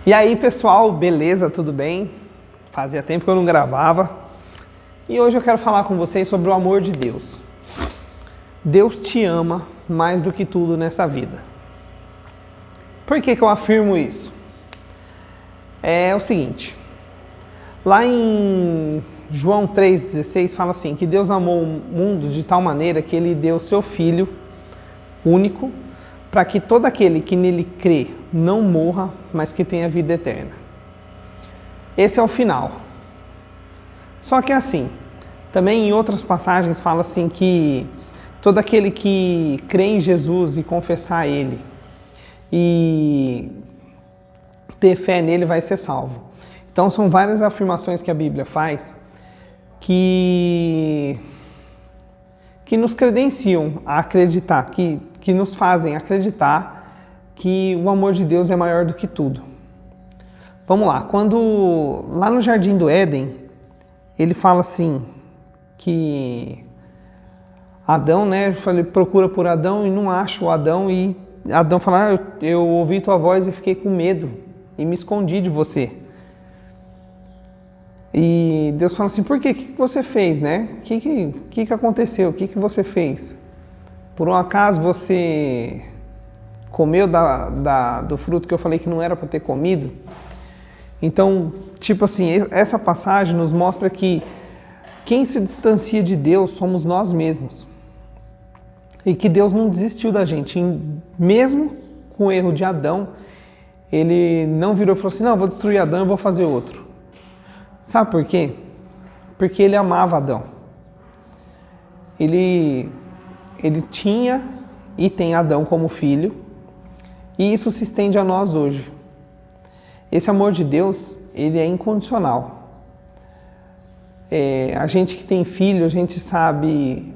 E aí, pessoal, beleza? Tudo bem? Fazia tempo que eu não gravava. E hoje eu quero falar com vocês sobre o amor de Deus. Deus te ama mais do que tudo nessa vida. Por que eu afirmo isso? É o seguinte, lá em João 3,16 fala assim, que Deus amou o mundo de tal maneira que Ele deu seu Filho único, para que todo aquele que nele crê não morra, mas que tenha vida eterna. Esse é o final. Só que assim, também em outras passagens fala assim que todo aquele que crê em Jesus e confessar Ele e ter fé nele vai ser salvo. Então são várias afirmações que a Bíblia faz que nos credenciam a acreditar, que nos fazem acreditar que o amor de Deus é maior do que tudo. Vamos lá, quando lá no Jardim do Éden, ele fala assim, que Adão, né, ele procura por Adão e não acha o Adão, e Adão fala, eu ouvi tua voz e fiquei com medo e me escondi de você. E Deus fala assim, por quê? O que você fez, né? O que aconteceu? O que você fez? Por um acaso você comeu do fruto que eu falei que não era para ter comido? Então, tipo assim, essa passagem nos mostra que quem se distancia de Deus somos nós mesmos. E que Deus não desistiu da gente. Mesmo com o erro de Adão, Ele não virou e falou assim, não, vou destruir Adão e vou fazer outro. Sabe por quê? Porque Ele amava Adão. Ele tinha e tem Adão como filho, e isso se estende a nós hoje. Esse amor de Deus, ele é incondicional. A gente que tem filho, a gente sabe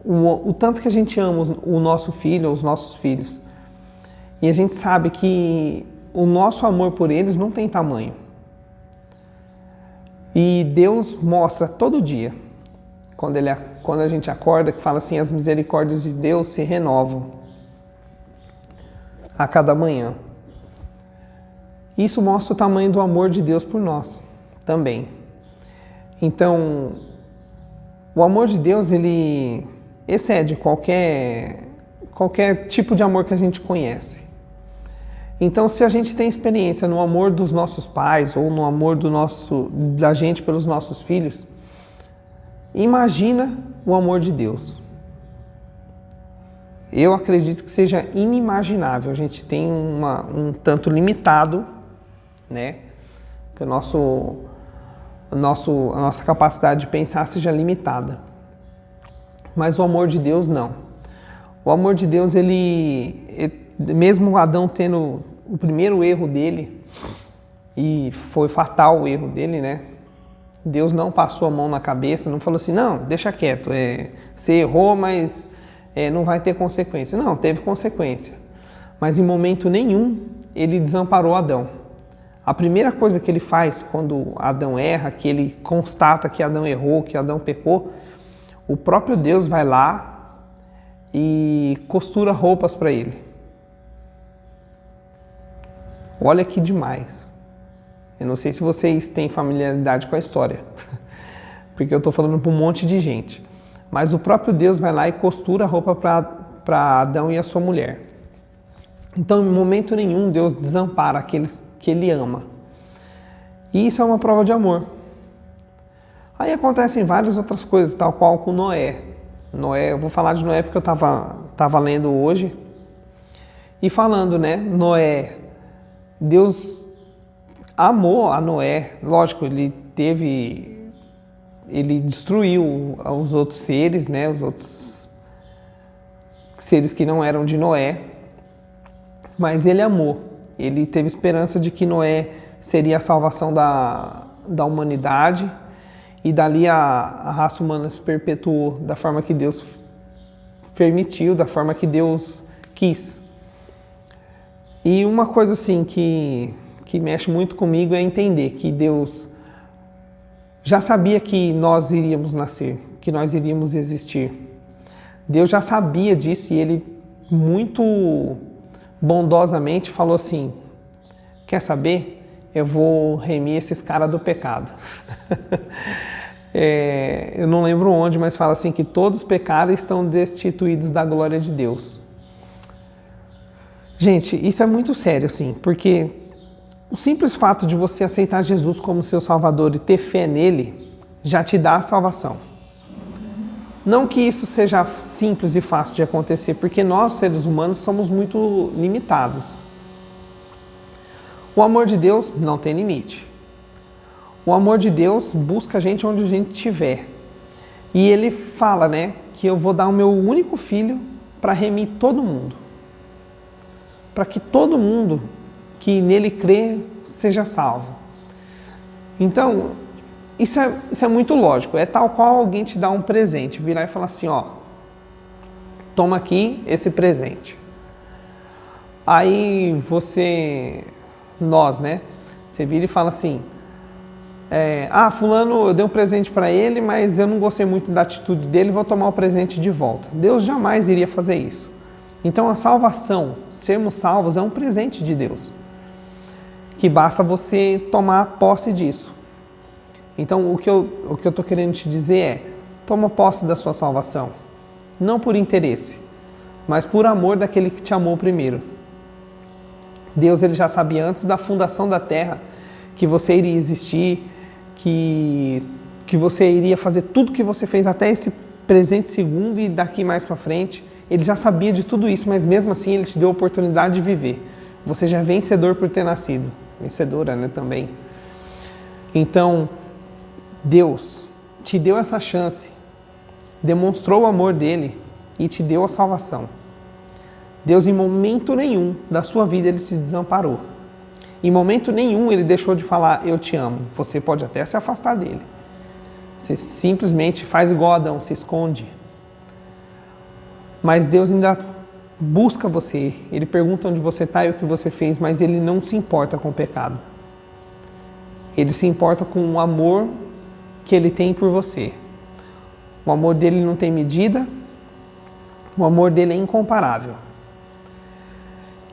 o tanto que a gente ama o nosso filho, os nossos filhos. E a gente sabe que o nosso amor por eles não tem tamanho. E Deus mostra todo dia, quando a gente acorda, que fala assim, as misericórdias de Deus se renovam a cada manhã. Isso mostra o tamanho do amor de Deus por nós também. Então, o amor de Deus, ele excede qualquer tipo de amor que a gente conhece. Então, se a gente tem experiência no amor dos nossos pais ou no amor da gente pelos nossos filhos, imagina o amor de Deus. Eu acredito que seja inimaginável. A gente tem um tanto limitado, né? Que a nossa capacidade de pensar seja limitada. Mas o amor de Deus não. O amor de Deus, mesmo Adão tendo o primeiro erro dele, e foi fatal o erro dele, né? Deus não passou a mão na cabeça, não falou assim, não, deixa quieto, você errou, mas não vai ter consequência. Não, teve consequência. Mas em momento nenhum ele desamparou Adão. A primeira coisa que ele faz quando Adão erra, que ele constata que Adão errou, que Adão pecou, o próprio Deus vai lá e costura roupas para ele. Olha que demais. Eu não sei se vocês têm familiaridade com a história, porque eu estou falando para um monte de gente. Mas o próprio Deus vai lá e costura a roupa para Adão e a sua mulher. Então, em momento nenhum, Deus desampara aqueles que Ele ama. E isso é uma prova de amor. Aí acontecem várias outras coisas, tal qual com Noé. Eu vou falar de Noé porque eu estava lendo hoje. E falando, né, Noé, Deus amou a Noé. Lógico, ele destruiu os outros seres, né, os outros seres que não eram de Noé. Mas ele amou. Ele teve esperança de que Noé seria a salvação da humanidade, e dali a raça humana se perpetuou da forma que Deus permitiu, da forma que Deus quis. E uma coisa assim que mexe muito comigo é entender que Deus já sabia que nós iríamos nascer, que nós iríamos existir. Deus já sabia disso e Ele muito bondosamente falou assim, quer saber? eu vou remir esses caras do pecado. Eu não lembro onde, mas fala assim que todos pecaram e estão destituídos da glória de Deus. Gente, isso é muito sério, assim, porque o simples fato de você aceitar Jesus como seu Salvador e ter fé nele já te dá a salvação. Não que isso seja simples e fácil de acontecer, porque nós, seres humanos, somos muito limitados. O amor de Deus não tem limite. O amor de Deus busca a gente onde a gente estiver. E ele fala, né, que eu vou dar o meu único filho para remir todo mundo. Para que todo mundo que nele crê seja salvo. Então, isso é muito lógico. É tal qual alguém te dá um presente, virar e falar assim, ó, toma aqui esse presente. Aí nós, né, você vira e fala assim, fulano, eu dei um presente para ele, mas eu não gostei muito da atitude dele, vou tomar o presente de volta. Deus jamais iria fazer isso. Então a salvação, sermos salvos, é um presente de Deus, que basta você tomar posse disso. Então o que eu estou querendo te dizer é, toma posse da sua salvação, não por interesse, mas por amor daquele que te amou primeiro. Deus ele já sabia antes da fundação da terra que você iria existir, que você iria fazer tudo que você fez até esse presente segundo e daqui mais para frente. Ele já sabia de tudo isso, mas mesmo assim ele te deu a oportunidade de viver. Você já é vencedor por ter nascido. Vencedora, né, também. Então, Deus te deu essa chance, demonstrou o amor dele e te deu a salvação. Deus em momento nenhum da sua vida ele te desamparou. Em momento nenhum ele deixou de falar, eu te amo. Você pode até se afastar dele. Você simplesmente faz igual Adão, se esconde. Mas Deus ainda busca você, ele pergunta onde você está e o que você fez, mas ele não se importa com o pecado. Ele se importa com o amor que ele tem por você. O amor dele não tem medida, o amor dele é incomparável.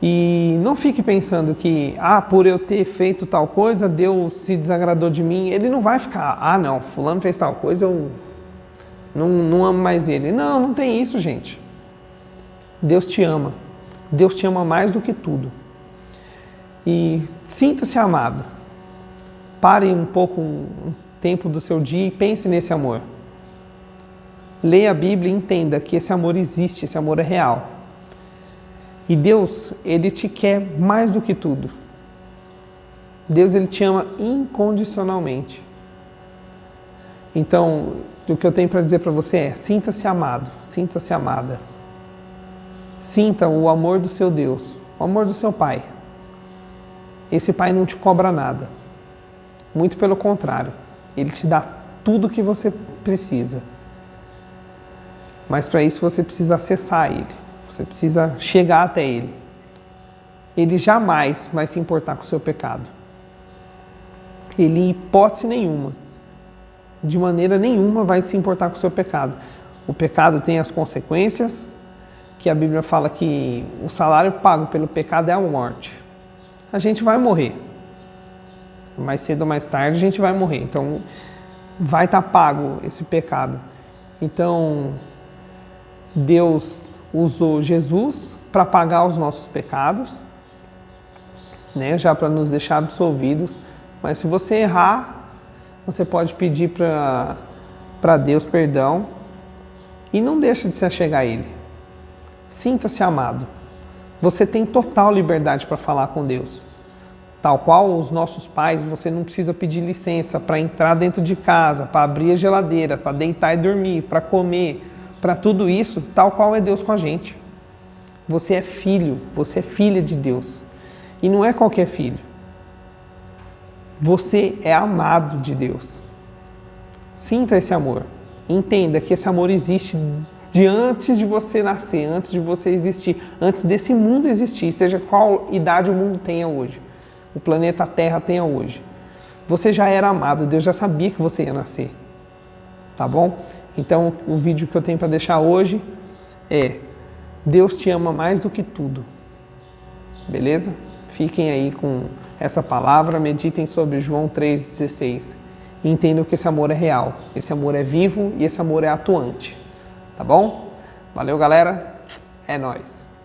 E não fique pensando que, por eu ter feito tal coisa, Deus se desagradou de mim. Ele não vai ficar, não, fulano fez tal coisa, eu não amo mais ele. Não tem isso, gente. Deus te ama. Deus te ama mais do que tudo. E sinta-se amado. Pare um pouco, um tempo do seu dia e pense nesse amor. Leia a Bíblia e entenda que esse amor existe, esse amor é real. E Deus, ele te quer mais do que tudo. Deus, ele te ama incondicionalmente. Então, o que eu tenho para dizer para você é, sinta-se amado, sinta-se amada. Sinta o amor do seu Deus, o amor do seu Pai. Esse Pai não te cobra nada. Muito pelo contrário, ele te dá tudo o que você precisa. Mas para isso você precisa acessar ele, você precisa chegar até ele. Ele jamais vai se importar com o seu pecado. Ele, em hipótese nenhuma, de maneira nenhuma vai se importar com o seu pecado. O pecado tem as consequências, que a Bíblia fala que o salário pago pelo pecado é a morte. A gente vai morrer. Mais cedo ou mais tarde a gente vai morrer. Então vai estar pago esse pecado. Então Deus usou Jesus para pagar os nossos pecados, né? Já para nos deixar absolvidos. Mas se você errar, você pode pedir para Deus perdão e não deixa de se achegar a Ele. Sinta-se amado. Você tem total liberdade para falar com Deus. Tal qual os nossos pais, você não precisa pedir licença para entrar dentro de casa, para abrir a geladeira, para deitar e dormir, para comer, para tudo isso, tal qual é Deus com a gente. Você é filho, você é filha de Deus. E não é qualquer filho. Você é amado de Deus. Sinta esse amor. Entenda que esse amor existe de antes de você nascer, antes de você existir, antes desse mundo existir, seja qual idade o mundo tenha hoje, o planeta Terra tenha hoje. Você já era amado, Deus já sabia que você ia nascer. Tá bom? Então, o vídeo que eu tenho para deixar hoje é: Deus te ama mais do que tudo. Beleza? fiquem aí com essa palavra, meditem sobre João 3,16 e entendam que esse amor é real, esse amor é vivo e esse amor é atuante, tá bom? Valeu, galera, é nóis!